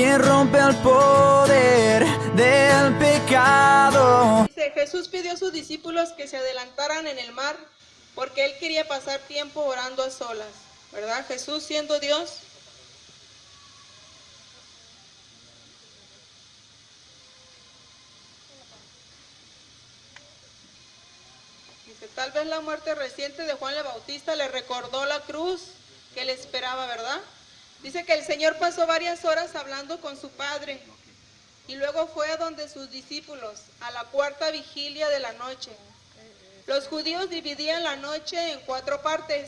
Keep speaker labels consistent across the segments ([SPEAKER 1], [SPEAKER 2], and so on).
[SPEAKER 1] que rompe el poder del pecado.
[SPEAKER 2] Dice, Jesús pidió a sus discípulos que se adelantaran en el mar porque él quería pasar tiempo orando a solas, ¿verdad? Jesús siendo Dios. Dice, tal vez la muerte reciente de Juan el Bautista le recordó la cruz que le esperaba, ¿verdad? Dice que el Señor pasó varias horas hablando con su Padre y luego fue a donde sus discípulos, a la cuarta vigilia de la noche. Los judíos dividían la noche en 4 partes.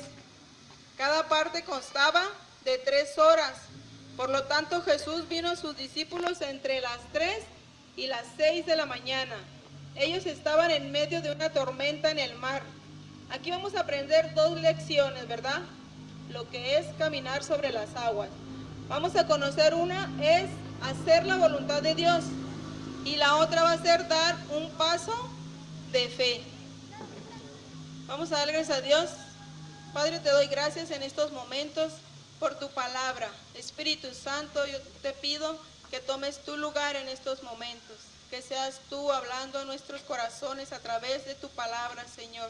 [SPEAKER 2] Cada parte constaba de 3 horas. Por lo tanto, Jesús vino a sus discípulos entre las 3 y las 6 de la mañana. Ellos estaban en medio de una tormenta en el mar. Aquí vamos a aprender 2 lecciones, ¿verdad? Lo que es caminar sobre las aguas. Vamos a conocer una, es hacer la voluntad de Dios. Y la otra va a ser dar un paso de fe. Vamos a dar gracias a Dios. Padre, te doy gracias en estos momentos por tu palabra. Espíritu Santo, yo te pido que tomes tu lugar en estos momentos. Que seas tú hablando a nuestros corazones a través de tu palabra, Señor.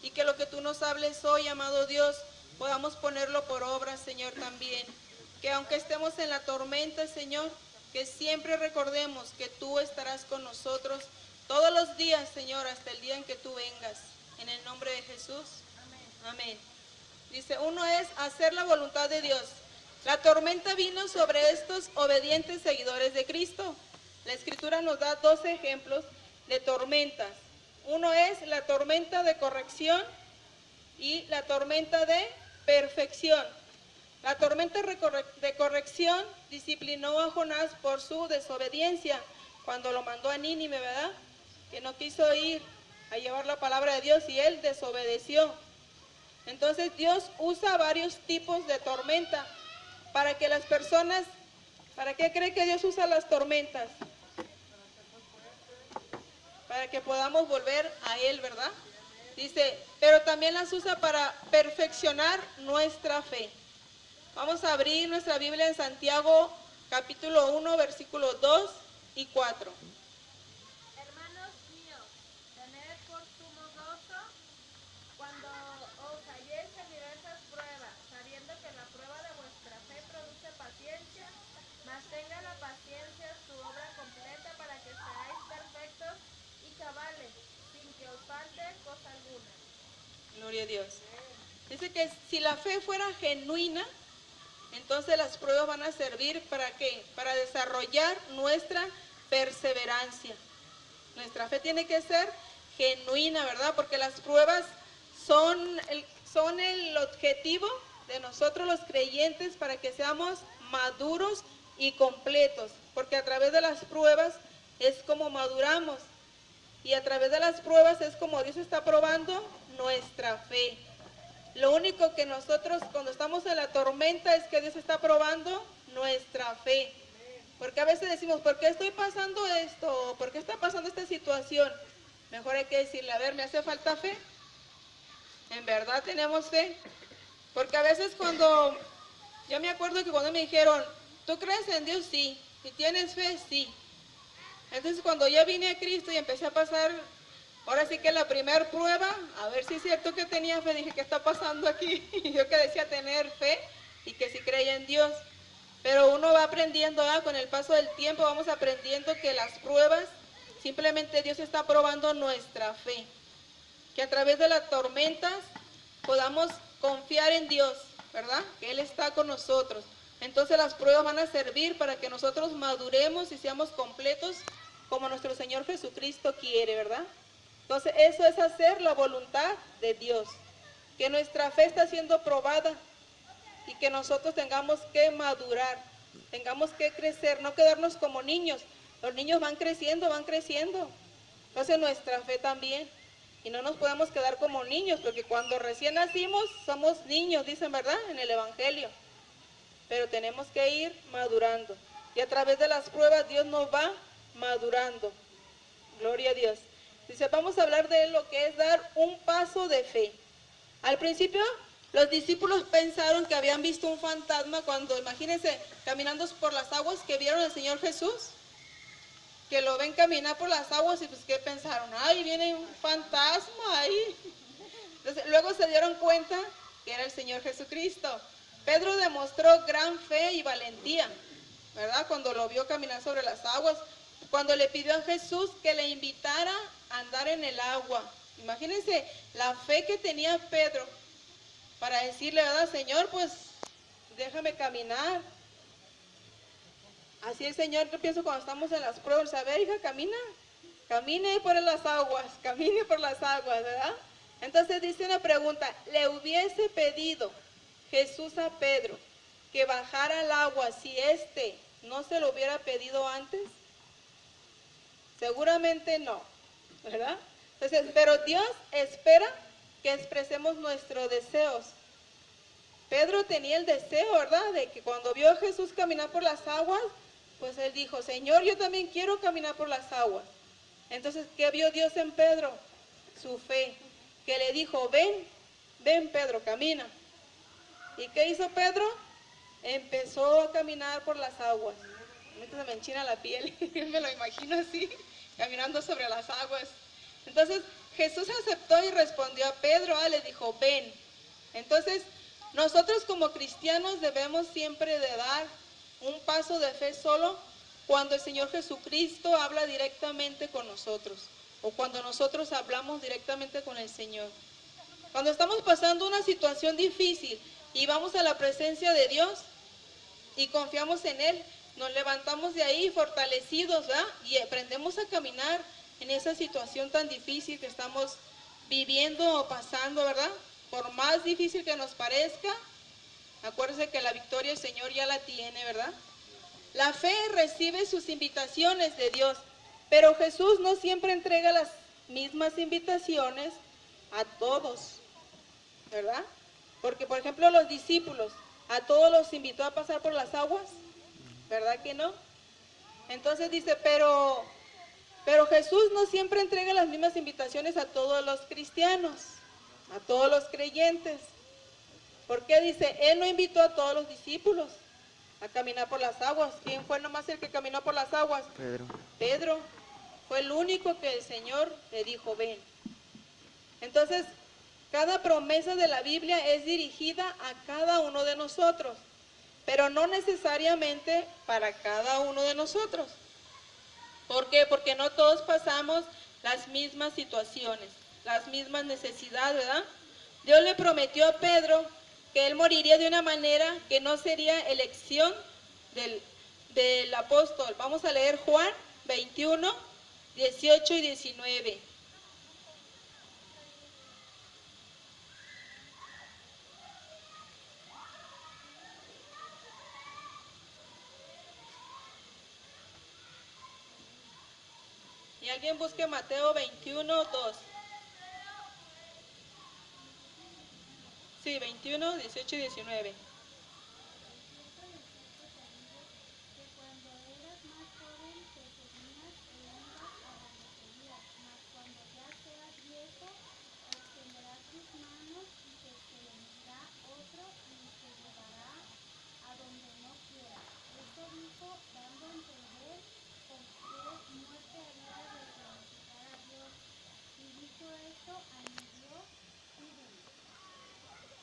[SPEAKER 2] Y que lo que tú nos hables hoy, amado Dios, podamos ponerlo por obra, Señor, también. Que aunque estemos en la tormenta, Señor, que siempre recordemos que tú estarás con nosotros todos los días, Señor, hasta el día en que tú vengas. En el nombre de Jesús. Amén. Amén. Dice, uno es hacer la voluntad de Dios. La tormenta vino sobre estos obedientes seguidores de Cristo. La Escritura nos da 2 ejemplos de tormentas. Uno es la tormenta de corrección y la tormenta de perfección. La tormenta de corrección disciplinó a Jonás por su desobediencia cuando lo mandó a Nínive, ¿verdad? Que no quiso ir a llevar la palabra de Dios y él desobedeció. Entonces Dios usa varios tipos de tormenta para que las personas, ¿para qué cree que Dios usa las tormentas? Para que podamos volver a Él, ¿verdad? Dice, pero también las usa para perfeccionar nuestra fe. Vamos a abrir nuestra Biblia en Santiago capítulo 1, versículos 2 y 4.
[SPEAKER 3] Hermanos míos, tened por sumo gozo cuando os halléis en diversas pruebas, sabiendo que la prueba de vuestra fe produce paciencia, mas tenga la paciencia su obra completa para que seáis perfectos y cabales, sin que os falte cosa alguna.
[SPEAKER 2] Gloria a Dios. Dice que si la fe fuera genuina, entonces las pruebas van a servir ¿para qué? Para desarrollar nuestra perseverancia. Nuestra fe tiene que ser genuina, ¿verdad? Porque las pruebas son el objetivo de nosotros los creyentes para que seamos maduros y completos. Porque a través de las pruebas es como maduramos. Y a través de las pruebas es como Dios está probando nuestra fe. Lo único que nosotros cuando estamos en la tormenta es que Dios está probando nuestra fe. Porque a veces decimos, ¿por qué estoy pasando esto? ¿Por qué está pasando esta situación? Mejor hay que decirle, a ver, ¿me hace falta fe? ¿En verdad tenemos fe? Porque a veces yo me acuerdo que cuando me dijeron, ¿tú crees en Dios? Sí. ¿Y tienes fe? Sí. Entonces cuando yo vine a Cristo y empecé a pasar, ahora sí que la primera prueba, a ver si es cierto que tenía fe, dije, ¿qué está pasando aquí? Y yo que decía tener fe y que sí creía en Dios. Pero uno va aprendiendo, con el paso del tiempo vamos aprendiendo que las pruebas, simplemente Dios está probando nuestra fe. Que a través de las tormentas podamos confiar en Dios, ¿verdad? Que Él está con nosotros. Entonces las pruebas van a servir para que nosotros maduremos y seamos completos como nuestro Señor Jesucristo quiere, ¿verdad? Entonces eso es hacer la voluntad de Dios. Que nuestra fe está siendo probada y que nosotros tengamos que madurar, tengamos que crecer, no quedarnos como niños. Los niños van creciendo, van creciendo. Entonces nuestra fe también. Y no nos podemos quedar como niños, porque cuando recién nacimos somos niños, dicen, ¿verdad? En el Evangelio. Pero tenemos que ir madurando. Y a través de las pruebas Dios nos va madurando. Gloria a Dios. Dice, vamos a hablar de lo que es dar un paso de fe. Al principio Los discípulos pensaron que habían visto un fantasma cuando, imagínense, caminando por las aguas, que vieron al Señor Jesús, que lo ven caminar por las aguas y pues ¿qué pensaron? Ay, viene un fantasma ahí. Entonces, luego se dieron cuenta que era el Señor Jesucristo. Pedro demostró gran fe y valentía, ¿verdad? Cuando lo vio caminar sobre las aguas, cuando le pidió a Jesús que le invitara a andar en el agua. Imagínense la fe que tenía Pedro para decirle, ¿verdad? Señor, pues déjame caminar. Así el Señor, yo pienso cuando estamos en las pruebas, a ver, hija, camina, camine por las aguas, camine por las aguas, ¿verdad? Entonces dice una pregunta, ¿le hubiese pedido Jesús a Pedro que bajara al agua si éste no se lo hubiera pedido antes? Seguramente no, ¿verdad? Entonces, pero Dios espera que expresemos nuestros deseos. Pedro tenía el deseo, ¿verdad? De que cuando vio a Jesús caminar por las aguas, pues él dijo, Señor, yo también quiero caminar por las aguas. Entonces, ¿qué vio Dios en Pedro? Su fe, que le dijo, ven, ven Pedro, camina. ¿Y qué hizo Pedro? Empezó a caminar por las aguas. Ahorita se me enchina la piel, me lo imagino así, caminando sobre las aguas. Entonces, Jesús aceptó y respondió a Pedro, le dijo, ven. Entonces, nosotros como cristianos debemos siempre de dar un paso de fe solo cuando el Señor Jesucristo habla directamente con nosotros o cuando nosotros hablamos directamente con el Señor. Cuando estamos pasando una situación difícil y vamos a la presencia de Dios y confiamos en Él, nos levantamos de ahí fortalecidos, ¿verdad? Y aprendemos a caminar en esa situación tan difícil que estamos viviendo o pasando, ¿verdad? Por más difícil que nos parezca, acuérdense que la victoria el Señor ya la tiene, ¿verdad? La fe recibe sus invitaciones de Dios, pero Jesús no siempre entrega las mismas invitaciones a todos, ¿verdad? Porque, por ejemplo, los discípulos, ¿a todos los invitó a pasar por las aguas? ¿Verdad que no? Entonces dice, pero Jesús no siempre entrega las mismas invitaciones a todos los cristianos, a todos los creyentes. ¿Por qué dice? Él no invitó a todos los discípulos a caminar por las aguas. ¿Quién fue nomás el que caminó por las aguas?
[SPEAKER 1] Pedro.
[SPEAKER 2] Pedro. Fue el único que el Señor le dijo, ven. Entonces, cada promesa de la Biblia es dirigida a cada uno de nosotros, pero no necesariamente para cada uno de nosotros. ¿Por qué? Porque no todos pasamos las mismas situaciones, las mismas necesidades, ¿verdad? Dios le prometió a Pedro que él moriría de una manera que no sería elección del apóstol. Vamos a leer Juan 21, 18 y 19. Y alguien busque Mateo 21, 2. Sí, 21, 18 y 19.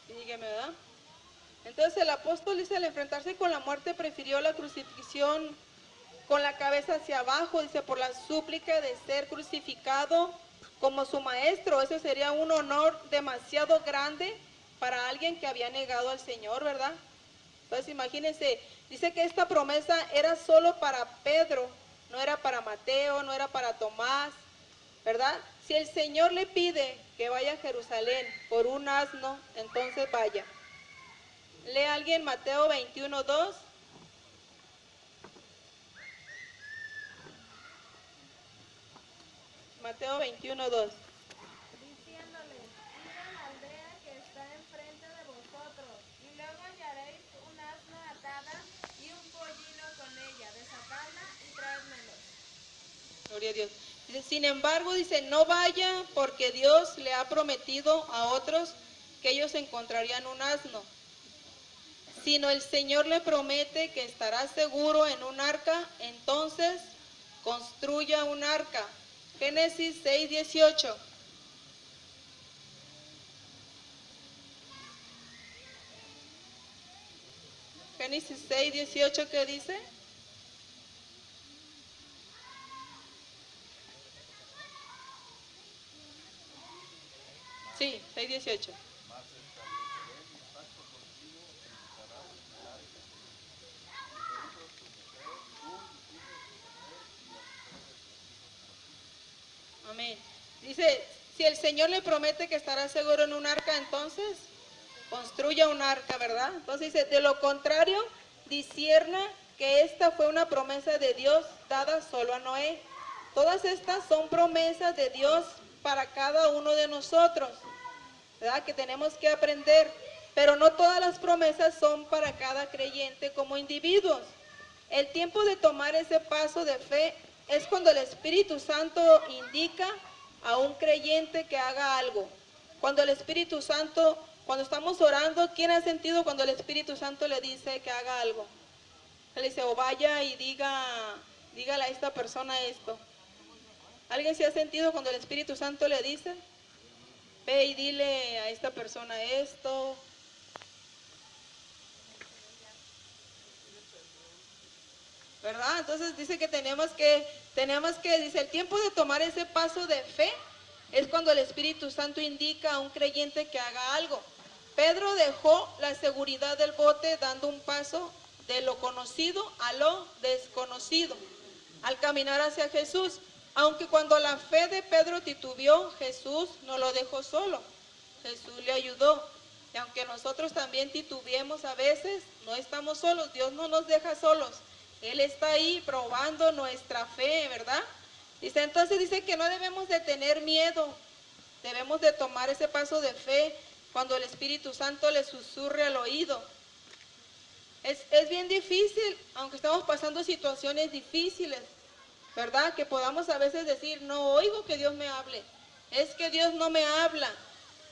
[SPEAKER 2] Sígueme, ¿verdad? Entonces el apóstol dice, al enfrentarse con la muerte prefirió la crucifixión con la cabeza hacia abajo, dice, por la súplica de ser crucificado como su maestro. Eso sería un honor demasiado grande para alguien que había negado al Señor, ¿verdad? Entonces imagínense, dice que esta promesa era solo para Pedro, no era para Mateo, no era para Tomás, ¿verdad? Si el Señor le pide que vaya a Jerusalén por un asno, entonces vaya. Lee alguien Mateo 21, 2. Mateo 21, 2.
[SPEAKER 3] Diciéndoles, id a la aldea que está enfrente de vosotros, y luego hallaréis un asno atada y un pollino con ella, desatadla y traédmelo.
[SPEAKER 2] Gloria a Dios. Dice, sin embargo, dice, no vaya porque Dios le ha prometido a otros que ellos encontrarían un asno, sino el Señor le promete que estará seguro en un arca, entonces construya un arca. Génesis 6:18. Génesis 6:18, ¿qué dice? Sí, 6:18. Amén. Dice, si el Señor le promete que estará seguro en un arca, entonces construya un arca, ¿verdad? Entonces dice, de lo contrario, discierna que esta fue una promesa de Dios dada solo a Noé. Todas estas son promesas de Dios para cada uno de nosotros, ¿verdad? Que tenemos que aprender, pero no todas las promesas son para cada creyente como individuos. El tiempo de tomar ese paso de fe es cuando el Espíritu Santo indica a un creyente que haga algo. Cuando el Espíritu Santo, cuando estamos orando, ¿quién ha sentido cuando el Espíritu Santo le dice que haga algo? Le dice, o vaya y dígale a esta persona esto. ¿Alguien se ha sentido cuando el Espíritu Santo le dice? Ve y dile a esta persona esto. ¿Verdad? Entonces dice que tenemos que, dice, el tiempo de tomar ese paso de fe es cuando el Espíritu Santo indica a un creyente que haga algo. Pedro dejó la seguridad del bote dando un paso de lo conocido a lo desconocido, al caminar hacia Jesús. Aunque cuando la fe de Pedro titubeó, Jesús no lo dejó solo, Jesús le ayudó. Y aunque nosotros también titubeemos a veces, no estamos solos, Dios no nos deja solos. Él está ahí probando nuestra fe, ¿verdad? Dice, entonces dice que no debemos de tener miedo, debemos de tomar ese paso de fe cuando el Espíritu Santo le susurre al oído. Es bien difícil, aunque estamos pasando situaciones difíciles, ¿verdad? Que podamos a veces decir, no oigo que Dios me hable, es que Dios no me habla.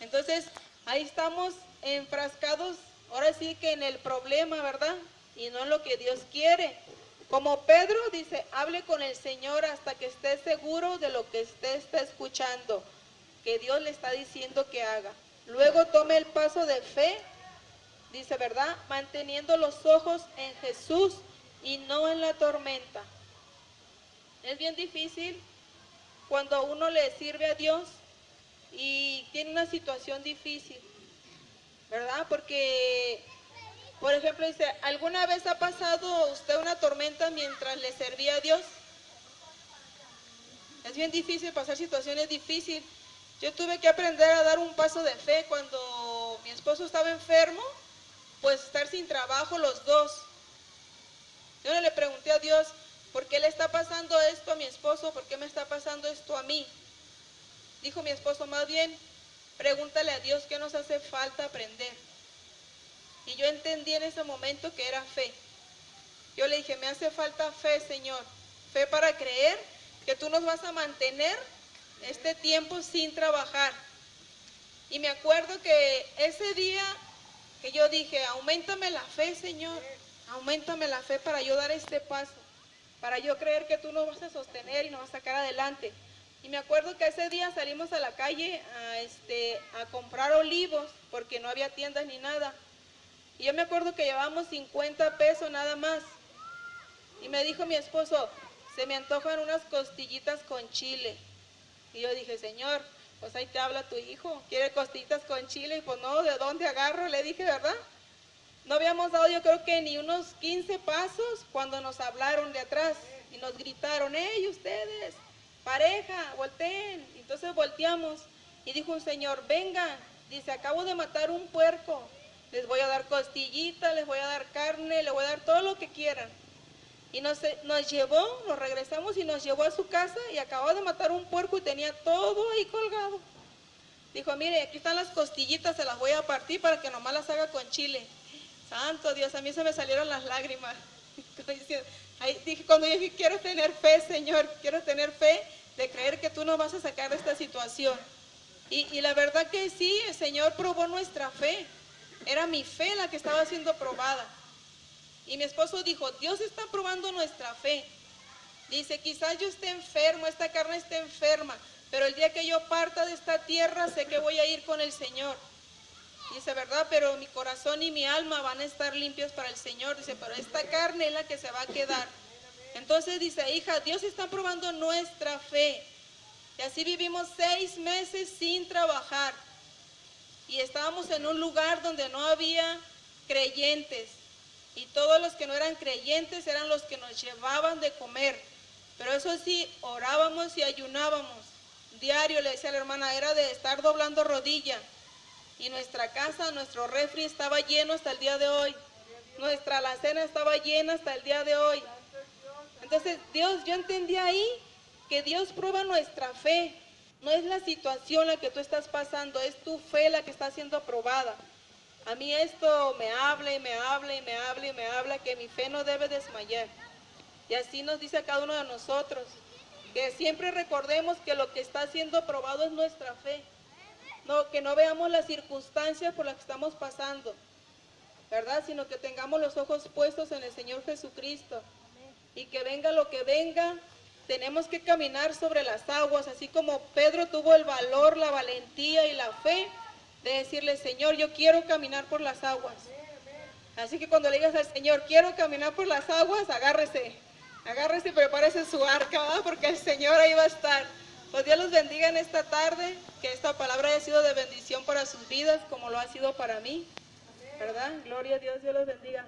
[SPEAKER 2] Entonces, ahí estamos enfrascados, ahora sí que en el problema, ¿verdad? Y no en lo que Dios quiere. Como Pedro dice, hable con el Señor hasta que esté seguro de lo que usted está escuchando, que Dios le está diciendo que haga. Luego tome el paso de fe, dice, ¿verdad? Manteniendo los ojos en Jesús y no en la tormenta. Es bien difícil cuando uno le sirve a Dios y tiene una situación difícil, ¿verdad? Porque, por ejemplo, dice, ¿alguna vez ha pasado usted una tormenta mientras le servía a Dios? Es bien difícil pasar situaciones difíciles. Yo tuve que aprender a dar un paso de fe cuando mi esposo estaba enfermo, pues estar sin trabajo los dos. Yo no le pregunté a Dios, ¿por qué le está pasando esto a mi esposo? ¿Por qué me está pasando esto a mí? Dijo mi esposo, más bien, pregúntale a Dios qué nos hace falta aprender. Y yo entendí en ese momento que era fe. Yo le dije, me hace falta fe, Señor. Fe para creer que tú nos vas a mantener este tiempo sin trabajar. Y me acuerdo que ese día que yo dije, auméntame la fe, Señor. Auméntame la fe para yo dar este paso. Para yo creer que tú nos vas a sostener y nos vas a sacar adelante. Y me acuerdo que ese día salimos a la calle a comprar olivos, porque no había tiendas ni nada. Y yo me acuerdo que llevábamos 50 pesos nada más. Y me dijo mi esposo, se me antojan unas costillitas con chile. Y yo dije, Señor, pues ahí te habla tu hijo, quiere costillitas con chile. Y pues no, ¿de dónde agarro? Le dije, ¿verdad? No habíamos dado yo creo que ni unos 15 pasos cuando nos hablaron de atrás. Y nos gritaron, ¡hey, ustedes! Pareja, volteen. Entonces volteamos y dijo un señor, vengan, dice, acabo de matar un puerco. Les voy a dar costillitas, les voy a dar carne, les voy a dar todo lo que quieran. Y nos llevó, nos regresamos y nos llevó a su casa y acababa de matar un puerco y tenía todo ahí colgado. Dijo, mire, aquí están las costillitas, se las voy a partir para que nomás las haga con chile. Santo Dios, a mí se me salieron las lágrimas. Ahí dije, cuando yo dije, quiero tener fe, Señor, quiero tener fe de creer que tú nos vas a sacar de esta situación. Y la verdad que sí, el Señor probó nuestra fe. Era mi fe la que estaba siendo probada. Y mi esposo dijo, Dios está probando nuestra fe. Dice, quizás yo esté enfermo, esta carne esté enferma, pero el día que yo parta de esta tierra sé que voy a ir con el Señor. Dice, ¿verdad? Pero mi corazón y mi alma van a estar limpios para el Señor. Dice, pero esta carne es la que se va a quedar. Entonces dice, hija, Dios está probando nuestra fe. Y así vivimos 6 meses sin trabajar. Y estábamos en un lugar donde no había creyentes. Y todos los que no eran creyentes eran los que nos llevaban de comer. Pero eso sí, orábamos y ayunábamos. Diario, le decía a la hermana, era de estar doblando rodilla. Y nuestra casa, nuestro refri estaba lleno hasta el día de hoy. Nuestra alacena estaba llena hasta el día de hoy. Entonces, Dios, yo entendí ahí que Dios prueba nuestra fe. No es la situación la que tú estás pasando, es tu fe la que está siendo probada. A mí esto me habla y me habla y me habla y me habla que mi fe no debe desmayar. Y así nos dice a cada uno de nosotros, que siempre recordemos que lo que está siendo probado es nuestra fe. No, que no veamos las circunstancias por las que estamos pasando, ¿verdad? Sino que tengamos los ojos puestos en el Señor Jesucristo. Y que venga lo que venga, tenemos que caminar sobre las aguas, así como Pedro tuvo el valor, la valentía y la fe de decirle, Señor, yo quiero caminar por las aguas. Así que cuando le digas al Señor, quiero caminar por las aguas, agárrese y prepárese su arca, ¿verdad? Porque el Señor ahí va a estar. Pues Dios los bendiga en esta tarde, que esta palabra haya sido de bendición para sus vidas, como lo ha sido para mí, ¿verdad? Gloria a Dios, Dios los bendiga.